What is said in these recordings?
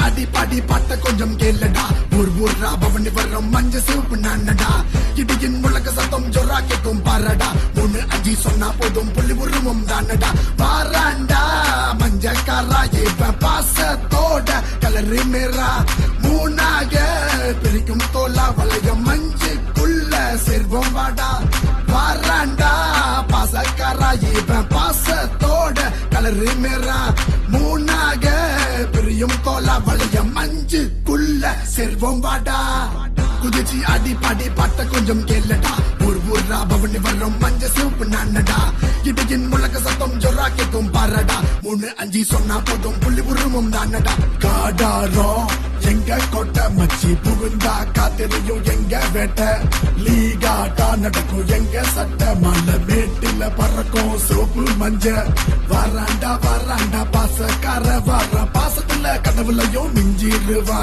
அடி பாடி பாட்ட கொஞ்சம் கேளடா. ஊர்ரா பவனி வர்றோம் மஞ்ச சிவப்பு நானடா. இடியின் முழக்க சத்தம் ஜொரா கேட்கும் பாரடா. 3 5 சொன்னா போதும் புள்ளி உருவம் தானடா. வாராண்டா மஞ்சக்காரா இப்ப பாசத்தோட கலரு மேரா. 3ஆக பிரிக்கும் தோலா வளையம் மஞ்சுக்குள்ள சேர்வோம் வாடா. வாராண்டா பாசக்காரா இப்ப பாசத்தோட கலரு மேரா. 3ஆக பிரியும் தோலா வளையம் மஞ்சுக்குள்ள சேர்வோம் வாடா. குதிச்சு அடி பாடி பாட்ட கொஞ்சம் கேளடா. ஊர்ரா பவனி வர்றோம் மஞ்ச சிவப்பு நானடா. இடியின் முழக்க சத்தம் ஜொரா கேட்கும் பாரடா. 3 5 சொன்னா போதும் புள்ளி உருவம் தானடா. காடாரம் எங்க கொட்ட மச்சி புகுந்தா காத்திரையும் எங்க வேட்ட. லீகாட்டா நடக்கும் எங்க சட்ட மலை மேட்டில பறக்கும் சோப்பு மஞ்ச. வராண்டா வராண்டா பாசக்கார வர பாசத்துல கடவுளையும் மிஞ்சிடுவா.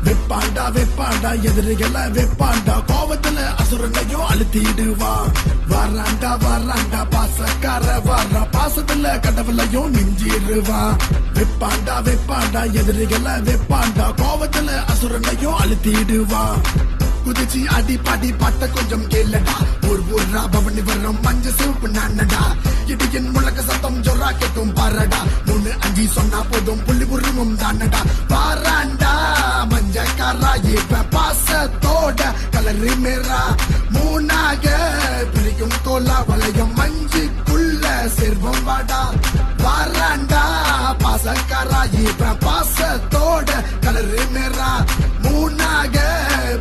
வெப்பாண்டா வெப்பாண்டா எதிரிகள வெப்பாண்டா கோவத்துல அசுரனையும் அழுத்திடுவா. வராண்டா வராண்டா பாசக்கார வர பாசத்துல கடவுளையும் மிஞ்சிடுவா. வெப்பாண்டா வெப்பாண்டா எதிரிகள வெப்பாண்டா கோவத்துல அசுரனையும் அழுத்திடுவா. குதிச்சு அடி பாடி பாட்ட கொஞ்சம் கேளடா. ஊர்ரா பவனி வர்றோம் மஞ்ச சிவப்பு நானடா. இடியின் முழக்க சத்தம் ஜொரா கேட்கும் பாரடா. 3 5 சொன்னா போதும் புள்ளி உருவம் தானடா. வாராண்டா மஞ்சக்காரா இப்ப பாசத்தோட கலரு மேரா. 3ஆக பிரிக்கும் தோலா வளையம் மஞ்சுக்குள்ள சேர்வோம் வாடா. வாராண்டா பாசக்காரா இப்ப பாசத்தோட கலரு மேரா. 3ஆக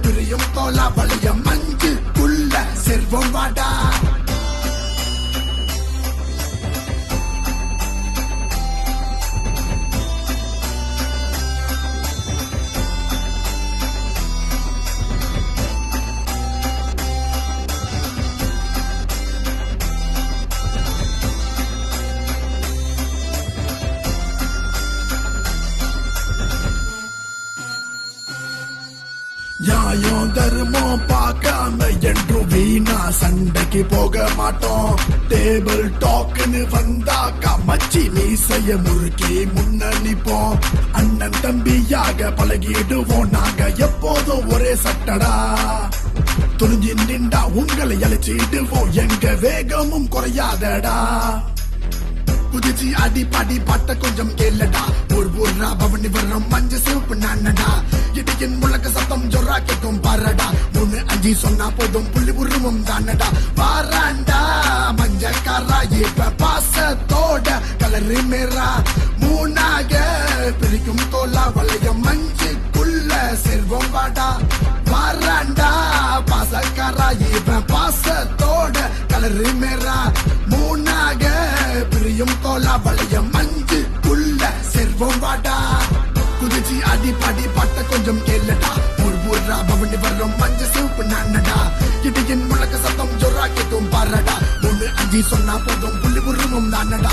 பிரியும் தோலா வளையம் மஞ்சுக்குள்ள சேர்வோம் வாடா. நியாயம் தர்மம் பார்க்காம என்றும் வீணா சண்டைக்கு போக மாட்டோம். டேபிள் டாக்னு வந்தாக்கா மச்சி மீசைய முறுக்கி முன்ன நிப்போம். அண்ணன் தம்பியாக பழகிடுவோம் நாங்க எப்போதும் ஒரே சட்டடா. துணிஞ்சு நின்றா உங்களை அழைச்சிடுவோம் எங்க வேகமும் குறையாதடா. குதிச்சு அடி பாடி பாட்ட கொஞ்சம் கேளடா. ஊர்ரா பவனி வர்றோம் மஞ்ச சிவப்பு நானடா. இடியின் முழக்க சத்தம் ஜொரா கேட்கும் பாரடா. 3 5 சொன்னா போதும் புள்ளி உருவம் தானடா. வாராண்டா மஞ்சக்காரா இப்ப பாசத்தோட கலரு மேரா. 3ஆக பிரிக்கும் தோலா வளையம் மஞ்சுக்குள்ள சேர்வோம் வாடா. வாராண்டா பாசக்காரா இப்ப பாசத்தோட கலரு மேரா. 3ஆக பிரியும் தோலா வளையம் மஞ்சுக்குள்ள சேர்வோம் வாடா. குதிச்சு அடி பாடி பாட்ட கொஞ்சம் கேளடா. ஊர்ரா பவனி வர்றோம் மஞ்ச சிவப்பு நானடா. இடியின் முழக்க சத்தம் ஜொரா கேட்கும் பாரடா. 3 5 சொன்னா போதும் புள்ளி உருவம் தானடா.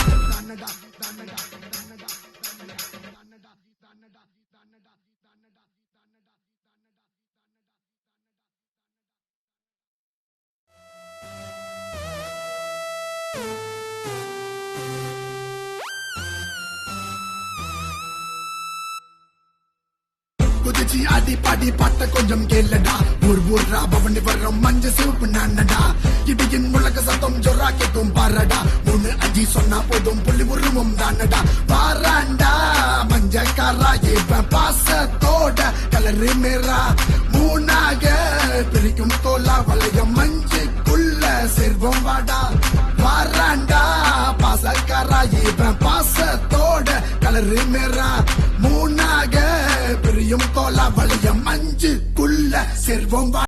குதிச்சு அடி பாடி பாட்ட கொஞ்சம் கேளடா. ஊர்ரா பவனி வர்றோம் மஞ்ச சிவப்பு நானடா. இடியின் முழக்க சத்தம் ஜொரா கேட்கும் பாரடா. 3 5 சொன்னா போதும் புள்ளி உருவம் தானடா. வாராண்டா மஞ்சக்காரா இப்ப பாசத்தோட கலரு மேரா. 3ஆக பிரிக்கும் தோலா வளையம் மஞ்சுக்குள்ள சேர்வோம் வாடா. வாராண்டா பாசக்காரா இப்ப பாசத்தோட கலரு மேரா. 3ஆக பிரியும் தோலா வளையம் மஞ்சுக்குள்ள சேர்வோம்.